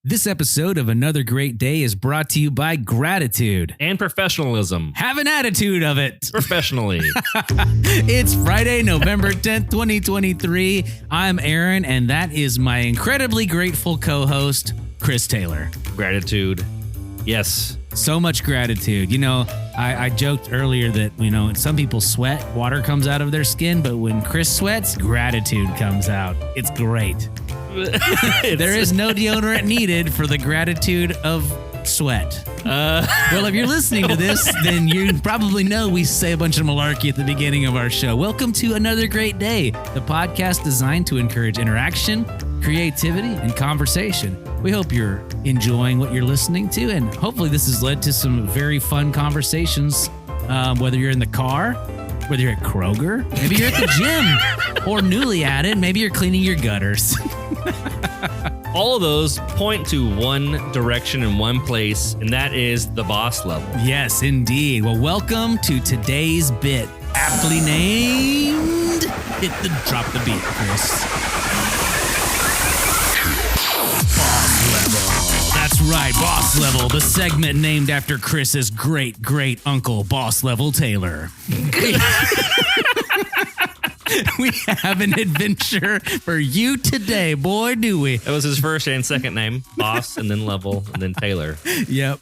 This episode of Another Great Day is brought to you by gratitude. And professionalism. Have an attitude of it. Professionally. It's Friday, November 10th, 2023. I'm Aaron, and that is my incredibly grateful co-host, Chris Taylor. Gratitude. Yes. So much gratitude. You know, I joked earlier that, you know, some people sweat, water comes out of their skin, but when Chris sweats, gratitude comes out. It's great. There is no deodorant needed for the gratitude of sweat. Well, if you're listening to this, then you probably know we say a bunch of malarkey at the beginning of our show. Welcome to Another Great Day, the podcast designed to encourage interaction, creativity, and conversation. We hope you're enjoying what you're listening to, and hopefully this has led to some very fun conversations, whether you're in the car, whether you're at Kroger, maybe you're at the gym, or newly added, maybe you're cleaning your gutters. All of those point to one direction in one place, and that is the boss level. Yes, indeed. Well, welcome to today's bit, aptly named Drop the Beat, Chris. Boss Level. That's right, Boss Level, the segment named after Chris's great-great-uncle, Boss Level Taylor. We have an adventure for you today, boy, do we. That was his first and second name, Boss, and then Level, and then Taylor. Yep.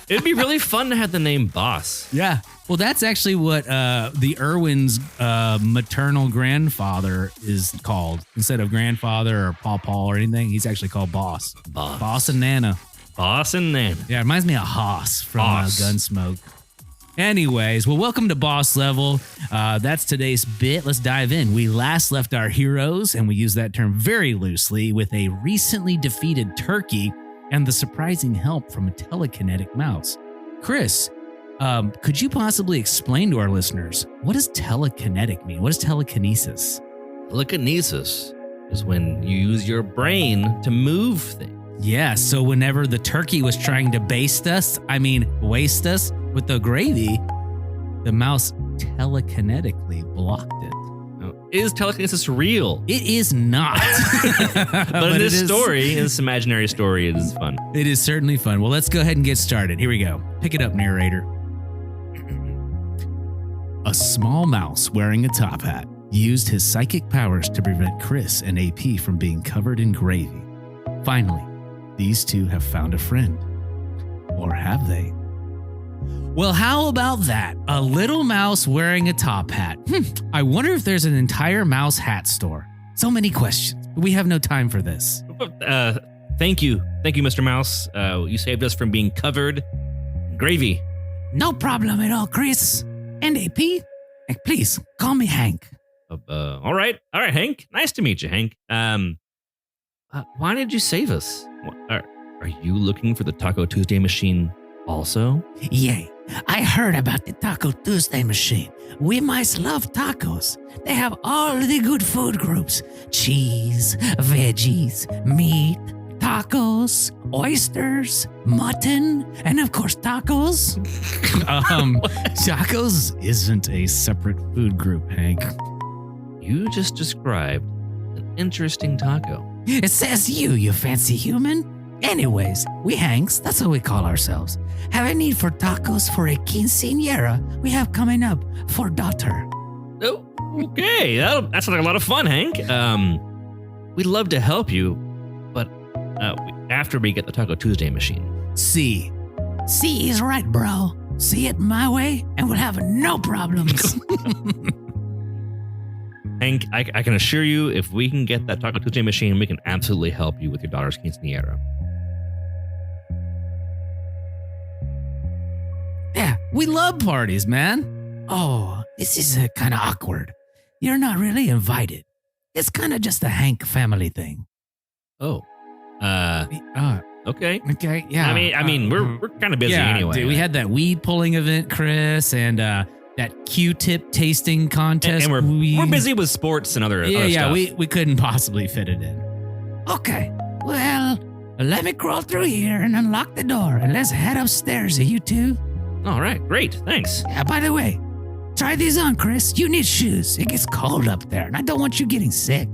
It'd be really fun to have the name Boss. Yeah. Well, that's actually what the Irwin's maternal grandfather is called. Instead of grandfather or Paw or anything, he's actually called Boss. Boss and Nana. Boss and Nana. Yeah, it reminds me of Hoss from Gunsmoke. Anyways, well, welcome to Boss Level. That's today's bit. Let's dive in. We last left our heroes, and we use that term very loosely, with a recently defeated turkey and the surprising help from a telekinetic mouse. Chris, could you possibly explain to our listeners, what does telekinetic mean? What is telekinesis? Telekinesis is when you use your brain to move things. Yeah, so whenever the turkey was trying to waste us with the gravy, the mouse telekinetically blocked it. Is telekinesis real? It is not. but in this imaginary story, it is fun. It is certainly fun. Well, let's go ahead and get started. Here we go. Pick it up, narrator. A small mouse wearing a top hat used his psychic powers to prevent Chris and AP from being covered in gravy. Finally, these two have found a friend. Or have they? Well, how about that? A little mouse wearing a top hat. I wonder if there's an entire mouse hat store. So many questions, but we have no time for this. Thank you, Mr. Mouse. You saved us from being covered in gravy. No problem at all, Chris. And AP, please call me Hank. All right, Hank. Nice to meet you, Hank. Why did you save us? Are you looking for the Taco Tuesday machine also? Yay. I heard about the Taco Tuesday machine. We mice love tacos. They have all the good food groups. Cheese, veggies, meat, tacos, oysters, mutton, and of course tacos. Tacos isn't a separate food group, Hank. You just described an interesting taco. It says you fancy human. Anyways, we Hanks, that's what we call ourselves, have a need for tacos for a quinceañera we have coming up for daughter. Oh, okay. That's like a lot of fun, Hank. We'd love to help you, but after we get the Taco Tuesday machine. See is right, bro. See it my way, and we'll have no problems. Hank, I can assure you, if we can get that Taco Tuesday machine, we can absolutely help you with your daughter's quinceañera. Yeah, we love parties, man. Oh, this is kind of awkward. You're not really invited. It's kind of just a Hank family thing. Oh. Okay. Okay, yeah. I mean, we're kind of busy anyway. Dude, we had that weed pulling event, Chris, and that Q-tip tasting contest. And we're busy with sports and other stuff. Yeah, we couldn't possibly fit it in. Okay, well, let me crawl through here and unlock the door, and let's head upstairs, you two. All right, great, thanks. Yeah, by the way, try these on, Chris. You need shoes. It gets cold up there, and I don't want you getting sick.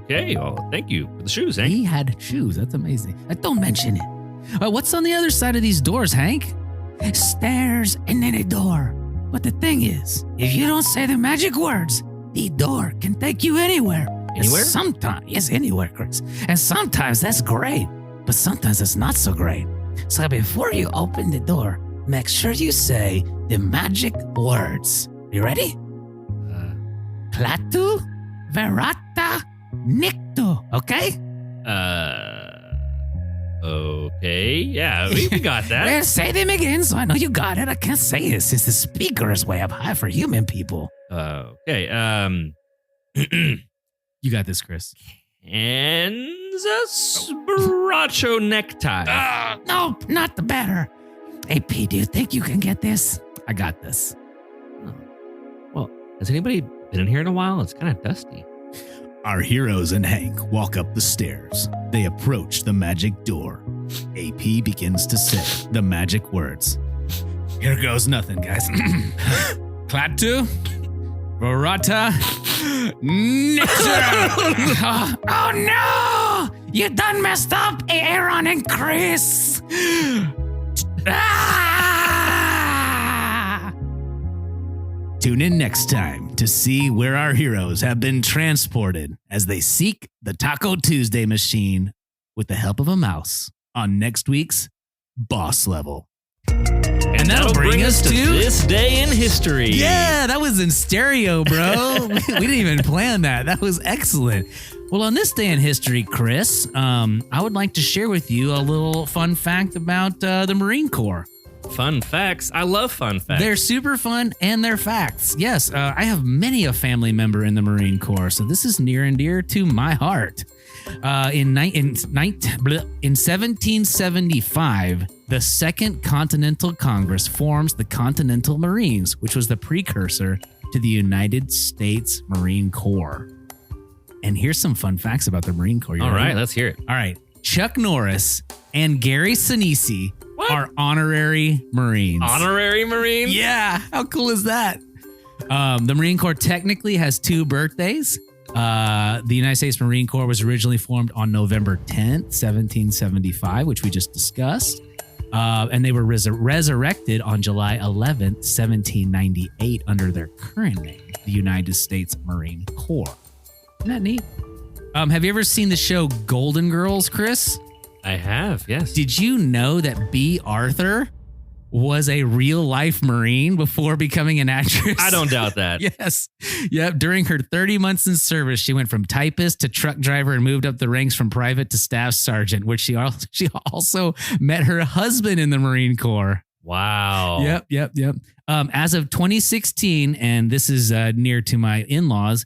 Okay, well, thank you for the shoes, Hank. He had shoes. That's amazing. Don't mention it. What's on the other side of these doors, Hank? Stairs and then a door. But the thing is, if you don't say the magic words, the door can take you anywhere. Anywhere? Sometimes, yes, anywhere, Chris. And sometimes that's great, but sometimes it's not so great. So before you open the door, make sure you say the magic words. You ready? Klatu, verata, nikto. Okay? Okay. Yeah, we got that. Well, say them again so I know you got it. I can't say it since the speaker is way up high for human people. Okay. You got this, Chris. Kansas Bracho necktie. Nope, not the better. AP, do you think you can get this? I got this. Well, has anybody been in here in a while? It's kind of dusty. Our heroes and Hank walk up the stairs. They approach the magic door. AP begins to say the magic words. Here goes nothing, guys. Klatu, Verata, Nectar. Oh no! You done messed up, Aaron and Chris. Tune in next time to see where our heroes have been transported as they seek the Taco Tuesday machine with the help of a mouse on next week's Boss Level. And that'll bring us to this day in history. Yeah, that was in stereo, bro. We didn't even plan that. That was excellent. Well, on this day in history, Chris, I would like to share with you a little fun fact about the Marine Corps. Fun facts. I love fun facts. They're super fun and they're facts. Yes, I have many a family member in the Marine Corps, so this is near and dear to my heart. In 1775, the Second Continental Congress forms the Continental Marines, which was the precursor to the United States Marine Corps. And here's some fun facts about the Marine Corps. All right, let's hear it. All right. Chuck Norris and Gary Sinise are honorary Marines. Honorary Marine? Yeah. How cool is that? The Marine Corps technically has two birthdays. The United States Marine Corps was originally formed on November 10th, 1775, which we just discussed. And they were resurrected on July 11th, 1798 under their current name, the United States Marine Corps. Isn't that neat? Have you ever seen the show Golden Girls, Chris? I have, yes. Did you know that B. Arthur was a real-life Marine before becoming an actress? I don't doubt that. Yes. Yep. During her 30 months in service, she went from typist to truck driver and moved up the ranks from private to staff sergeant, which she also met her husband in the Marine Corps. Wow. Yep. As of 2016, and this is near to my in-laws,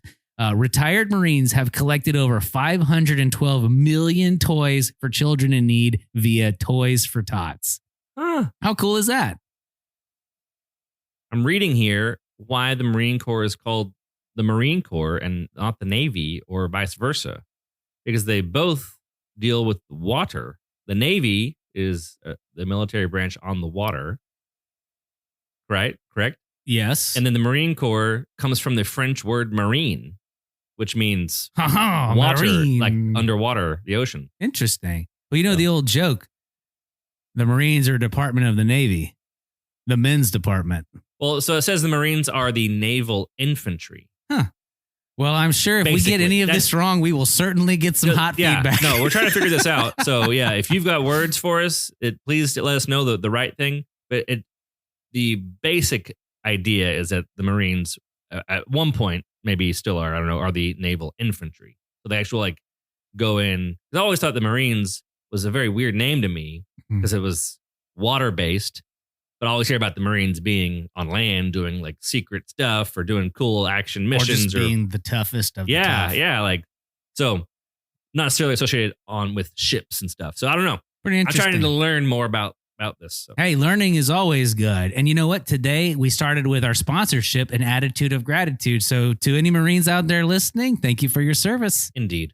retired Marines have collected over 512 million toys for children in need via Toys for Tots. Huh. How cool is that? I'm reading here why the Marine Corps is called the Marine Corps and not the Navy or vice versa. Because they both deal with water. The Navy is the military branch on the water. Right? Correct? Yes. And then the Marine Corps comes from the French word marine, which means water, Marine. like underwater, the ocean. Interesting. Well, you know the old joke. The Marines are a department of the Navy, the men's department. Well, so it says the Marines are the naval infantry. Huh. Well, I'm sure if we get any of this wrong, we will certainly get some hot feedback. No, we're trying to figure this out. So yeah, if you've got words for us, please let us know the right thing. But the basic idea is that the Marines at one point, maybe still are, I don't know, are the naval infantry. So they actually go in. I always thought the Marines was a very weird name to me because it was water based. But I always hear about the Marines being on land doing secret stuff or doing cool action missions or just being the toughest of the tough. Yeah. So not necessarily associated with ships and stuff. So I don't know. Pretty interesting. I'm trying to learn more about this. So. Hey, learning is always good. And you know what? Today we started with our sponsorship and attitude of gratitude. So to any Marines out there listening, thank you for your service. Indeed.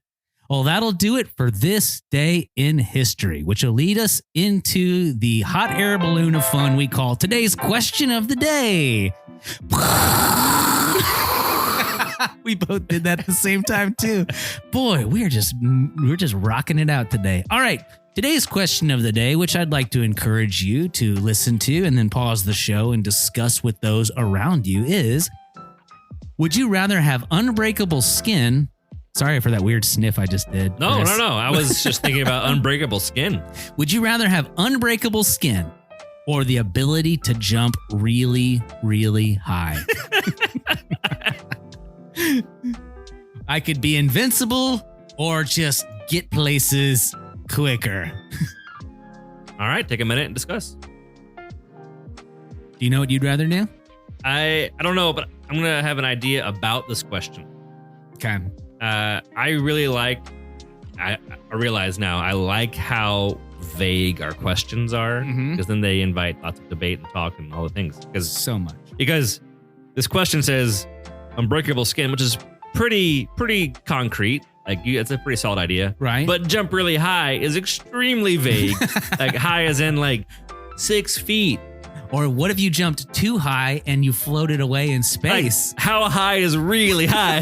Well, that'll do it for this day in history, which will lead us into the hot air balloon of fun we call today's question of the day. We both did that at the same time too. Boy, we're just rocking it out today. All right. Today's question of the day, which I'd like to encourage you to listen to and then pause the show and discuss with those around you is, would you rather have unbreakable skin? Sorry for that weird sniff I just did. No. Chris. I was just thinking about unbreakable skin. Would you rather have unbreakable skin or the ability to jump really, really high? I could be invincible or just get places quicker. All right, take a minute and discuss. Do you know what you'd rather do? I don't know, but I'm going to have an idea about this question. Okay. I really like, I realize now, I like how vague our questions are, because then they invite lots of debate and talk and all the things. So much. Because this question says unbreakable skin, which is pretty concrete. Like, it's a pretty solid idea. Right. But jump really high is extremely vague. Like, high as in like 6 feet. Or what if you jumped too high and you floated away in space? Like, how high is really high?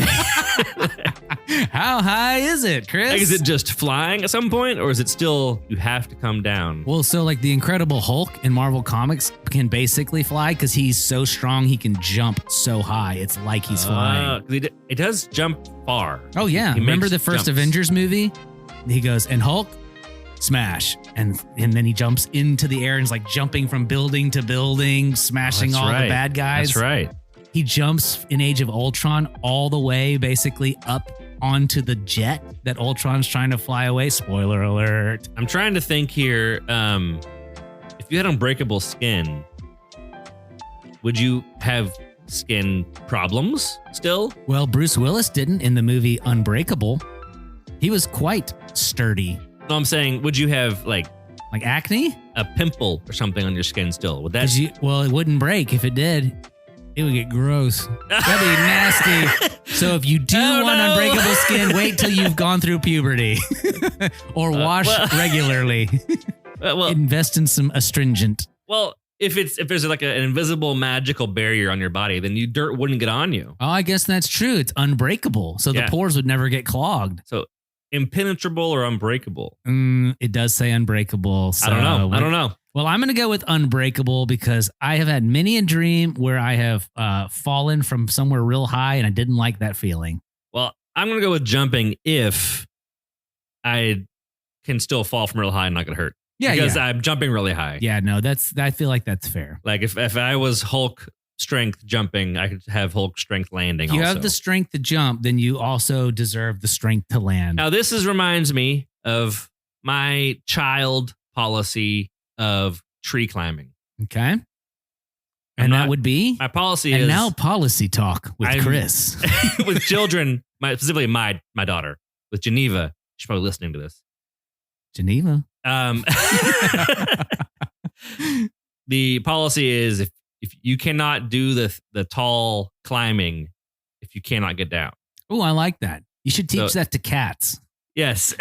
How high is it, Chris? Like, is it just flying at some point, or is it still you have to come down? Well, so like the Incredible Hulk in Marvel Comics can basically fly because he's so strong he can jump so high. It's like he's flying. It does jump far. Oh, yeah. He Remember makes the first jumps. Avengers movie? He goes, and Hulk, smash. And then he jumps into the air and is like jumping from building to building, smashing That's all right. the bad guys. That's right. He jumps in Age of Ultron all the way basically up onto the jet that Ultron's trying to fly away. Spoiler alert. I'm trying to think here. If you had unbreakable skin, would you have skin problems still? Well, Bruce Willis didn't in the movie Unbreakable. He was quite sturdy. No, I'm saying, would you have like acne? a pimple or something on your skin still? Would that? Well, it wouldn't break. If it did, it would get gross. That'd be nasty. So if you do want unbreakable skin, wait till you've gone through puberty or wash regularly. Invest in some astringent. Well, if there's like an invisible magical barrier on your body, then dirt wouldn't get on you. Oh, I guess that's true. It's unbreakable. So the pores would never get clogged. So impenetrable or unbreakable? It does say unbreakable. So I don't know. Well, I'm going to go with unbreakable because I have had many a dream where I have fallen from somewhere real high and I didn't like that feeling. Well, I'm going to go with jumping if I can still fall from real high and not get hurt. Yeah, because I'm jumping really high. Yeah, no, I feel like that's fair. Like if I was Hulk strength jumping, I could have Hulk strength landing. If you have the strength to jump, then you also deserve the strength to land. Now, this reminds me of my child policy of tree climbing. Okay. And that would be? My policy and is... now policy talk with Chris. With children, specifically my daughter, with Geneva. She's probably listening to this. Geneva. The policy is if you cannot do the tall climbing, if you cannot get down. Oh, I like that. You should teach that to cats. Yes.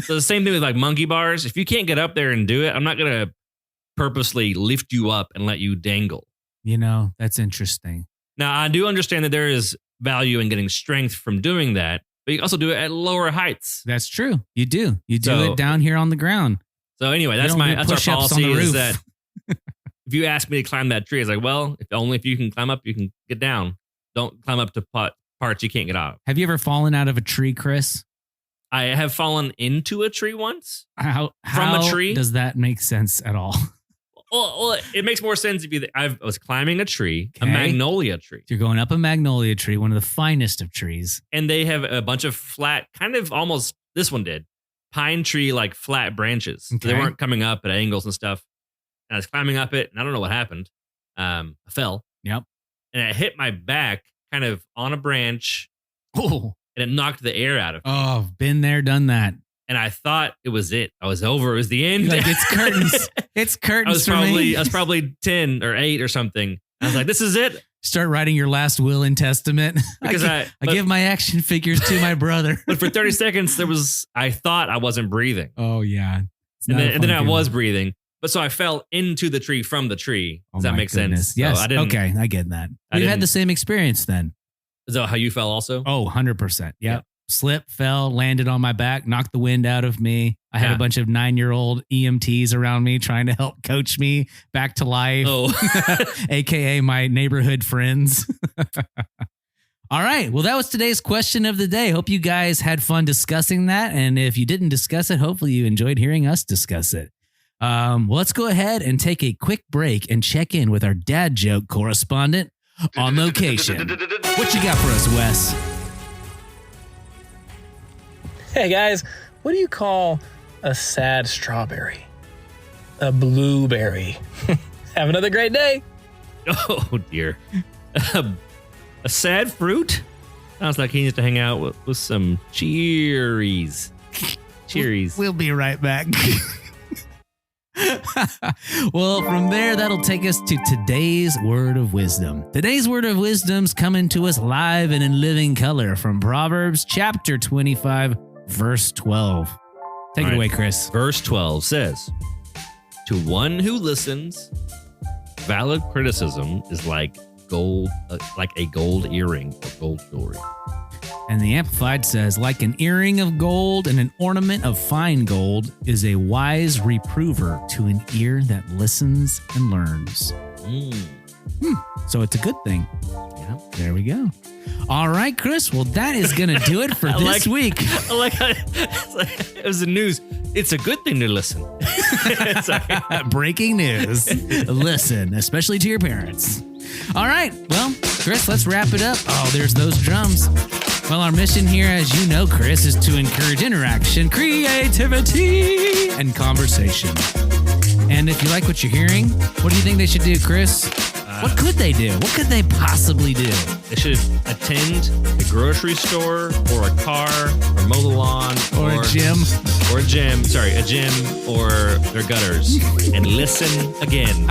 So the same thing with like monkey bars. If you can't get up there and do it, I'm not going to purposely lift you up and let you dangle. You know, that's interesting. Now, I do understand that there is value in getting strength from doing that, but you can also do it at lower heights. That's true. You do. You do it down here on the ground. So anyway, that's our policy is that if you ask me to climb that tree, it's like, well, if you can climb up, you can get down. Don't climb up to parts you can't get out of. Have you ever fallen out of a tree, Chris? I have fallen into a tree once. How from a tree? Does that make sense at all? Well, it makes more sense if I was climbing a tree, a magnolia tree. You're going up a magnolia tree, one of the finest of trees. And they have a bunch of flat, kind of almost, this one did, pine tree like flat branches. Okay. They weren't coming up at angles and stuff. And I was climbing up it, and I don't know what happened. I fell. Yep. And it hit my back kind of on a branch. Oh. And it knocked the air out of me. Oh, been there, done that. And I thought it was it. I was over. It was the end. Like, it's curtains. It's curtains I was probably 10 or 8 or something. I was like, this is it. Start writing your last will and testament. Because I give my action figures to my brother. But for 30 seconds, I thought I wasn't breathing. Oh, yeah. And then I was breathing. But so I fell into the tree from the tree. Does that make sense? Yes. So Okay. I get that. We've had the same experience then. Is that how you fell also? Oh, 100%. Yep. Yeah. Slipped, fell, landed on my back, knocked the wind out of me. I had a bunch of 9-year-old EMTs around me trying to help coach me back to life. Oh. AKA my neighborhood friends. All right. Well, that was today's question of the day. Hope you guys had fun discussing that. And if you didn't discuss it, hopefully you enjoyed hearing us discuss it. Well, let's go ahead and take a quick break and check in with our dad joke correspondent on location. What you got for us, Wes? Hey guys, what do you call a sad strawberry? A blueberry. Have another great day. Oh, dear. A sad fruit? Sounds like he needs to hang out with some cherries. Cherries. We'll be right back. Well, from there, that'll take us to today's word of wisdom. Today's word of wisdom's coming to us live and in living color from Proverbs chapter 25, verse 12. Take it away, Chris. Verse 12 says, "To one who listens, valid criticism is like gold, like a gold earring or gold jewelry." And the Amplified says, like an earring of gold and an ornament of fine gold is a wise reprover to an ear that listens and learns. So it's a good thing. Yeah. There we go. All right, Chris. Well, that is going to do it for this week. I like how it was the news. It's a good thing to listen. Breaking news. Listen, especially to your parents. All right. Well, Chris, let's wrap it up. Oh, there's those drums. Well, our mission here, as you know, Chris, is to encourage interaction, creativity, and conversation. And if you like what you're hearing, what do you think they should do, Chris? What could they do? What could they possibly do? They should attend a grocery store or a car or mow the lawn Or a gym. Or a gym. Sorry, a gym or their gutters and listen again.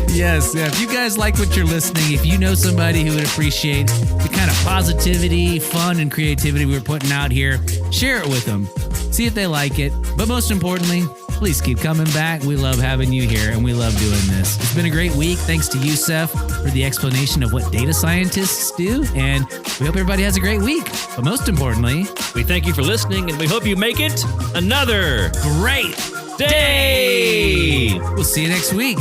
Yes, yeah. If you guys like what you're listening, if you know somebody who would appreciate the kind of positivity, fun, and creativity we're putting out here, share it with them. See if they like it. But most importantly, please keep coming back. We love having you here, and we love doing this. It's been a great week. Thanks to Youssef for the explanation of what data scientists do, and we hope everybody has a great week. But most importantly, we thank you for listening, and we hope you make it another great day. We'll see you next week.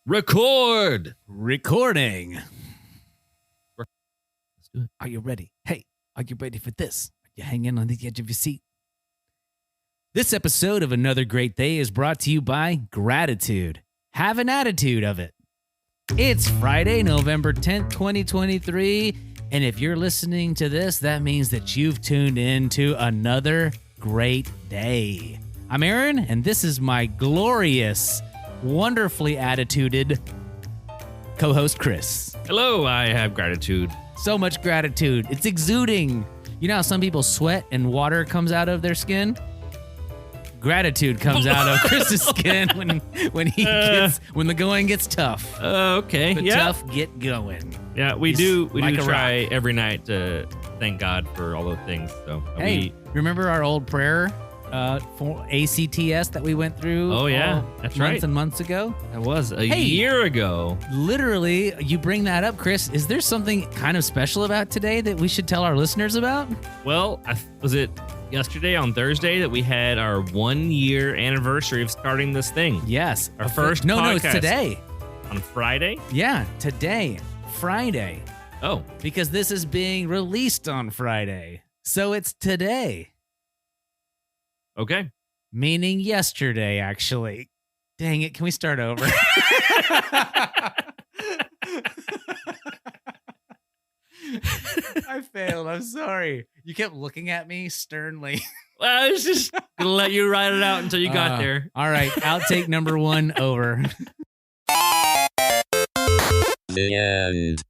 Recording. Let's do it. Are you ready? Hey, are you ready for this? Are you hanging on the edge of your seat? This episode of Another Great Day is brought to you by Gratitude. Have an attitude of it. It's Friday, November 10th, 2023. And if you're listening to this, that means that you've tuned in to Another Great Day. I'm Aaron, and this is my glorious, wonderfully attituded co-host Chris. Hello, I have gratitude. So much gratitude. It's exuding. You know how some people sweat and water comes out of their skin? Gratitude comes out of Chris's skin when the going gets tough. Okay. The yeah. tough get going. Yeah, we He's do like a try rock. every night to thank God for all those things. So Hey, remember our old prayer for ACTS that we went through? Oh, yeah. That's right. Months and months ago? that was a year ago. Literally, you bring that up, Chris. Is there something kind of special about today that we should tell our listeners about? Well, was it yesterday on Thursday that we had our 1 year anniversary of starting this thing? Yes. Our first No, it's podcast. today. On Friday? Yeah, today. Friday. Oh, Because this is being released on Friday. So it's today. okay. Meaning yesterday, actually. Dang it. Can we start over? I failed. I'm sorry. You kept looking at me sternly. Well, I was just going to let you ride it out until you got there. All right. Outtake number 1 over. The end.